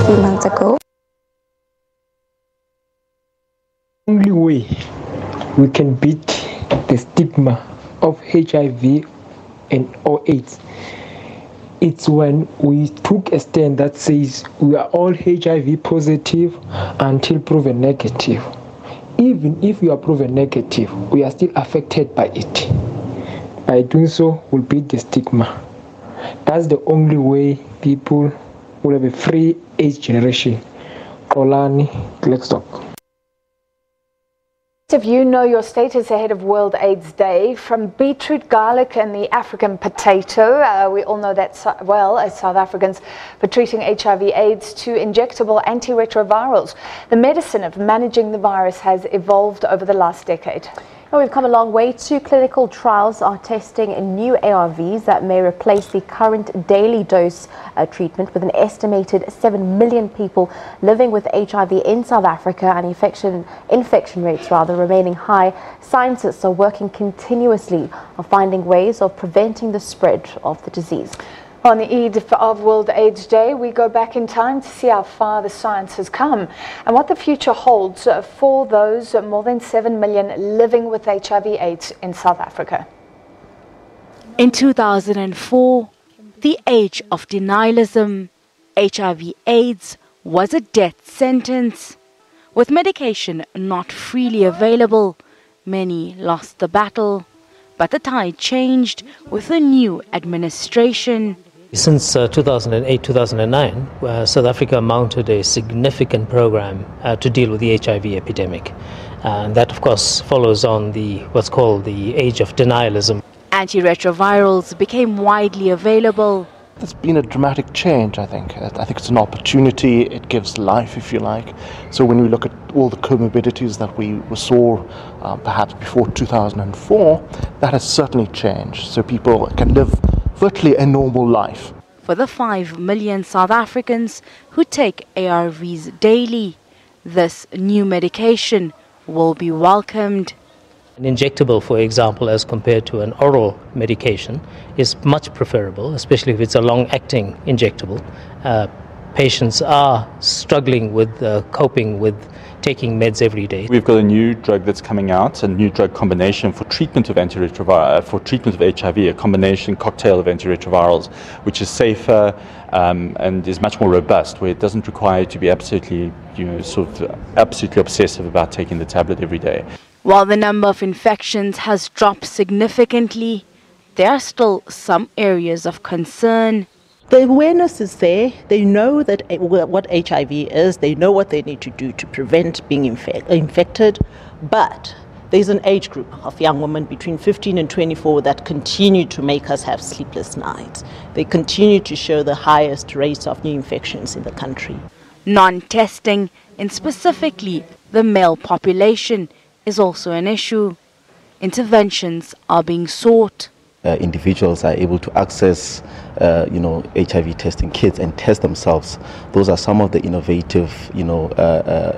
few months ago. The only way we can beat the stigma of HIV and or AIDS, it's when we took a stand that says we are all HIV positive until proven negative. Even if you are proven negative, we are still affected by it. By doing so, we'll beat the stigma. That's the only way people will have a free AIDS generation. Kolani, Gleckstock. If you know your status ahead of World AIDS Day, from beetroot, garlic and the African potato, we all know that well as South Africans, for treating HIV AIDS, to injectable anti-retrovirals. The medicine of managing the virus has evolved over the last decade. Well, we've come a long way. 2 clinical trials are testing new ARVs that may replace the current daily dose treatment, with an estimated 7 million people living with HIV in South Africa and infection rates remaining high. Scientists are working continuously on finding ways of preventing the spread of the disease. On the eve of World AIDS Day, we go back in time to see how far the science has come and what the future holds for those more than 7 million living with HIV AIDS in South Africa. In 2004, the age of denialism, HIV AIDS was a death sentence. With medication not freely available, many lost the battle. But the tide changed with a new administration. Since 2008-2009, South Africa mounted a significant program to deal with the HIV epidemic. And that, of course, follows on what's called the age of denialism. Anti-retrovirals became widely available. There's been a dramatic change, I think. I think it's an opportunity. It gives life, if you like. So when we look at all the comorbidities that we saw perhaps before 2004, that has certainly changed. So people can live virtually a normal life. For the 5 million South Africans who take ARVs daily, this new medication will be welcomed. An injectable, for example, as compared to an oral medication, is much preferable, especially if it's a long-acting injectable. Patients are struggling with coping with taking meds every day. We've got a new drug that's coming out, a new drug combination for treatment of for treatment of HIV, a combination cocktail of antiretrovirals, which is safer and is much more robust, where it doesn't require you to be absolutely, absolutely obsessive about taking the tablet every day. While the number of infections has dropped significantly, there are still some areas of concern. The awareness is there. They know what HIV is. They know what they need to do to prevent being infected. But there's an age group of young women between 15 and 24 that continue to make us have sleepless nights. They continue to show the highest rates of new infections in the country. Non-testing, and specifically the male population, is also an issue. Interventions are being sought. Individuals are able to access, HIV testing kits and test themselves. Those are some of the innovative,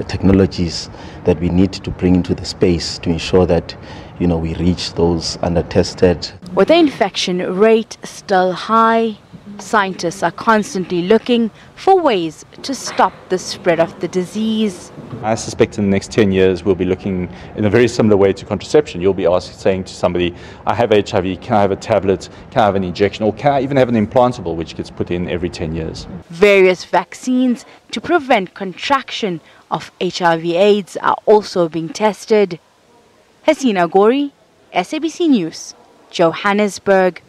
technologies that we need to bring into the space to ensure that, we reach those under-tested. With the infection rate still high, scientists are constantly looking for ways to stop the spread of the disease. I suspect in the next 10 years we'll be looking in a very similar way to contraception. You'll be saying to somebody, I have HIV, can I have a tablet, can I have an injection, or can I even have an implantable which gets put in every 10 years? Various vaccines to prevent contraction of HIV AIDS are also being tested. Hasina Gori, SABC News, Johannesburg.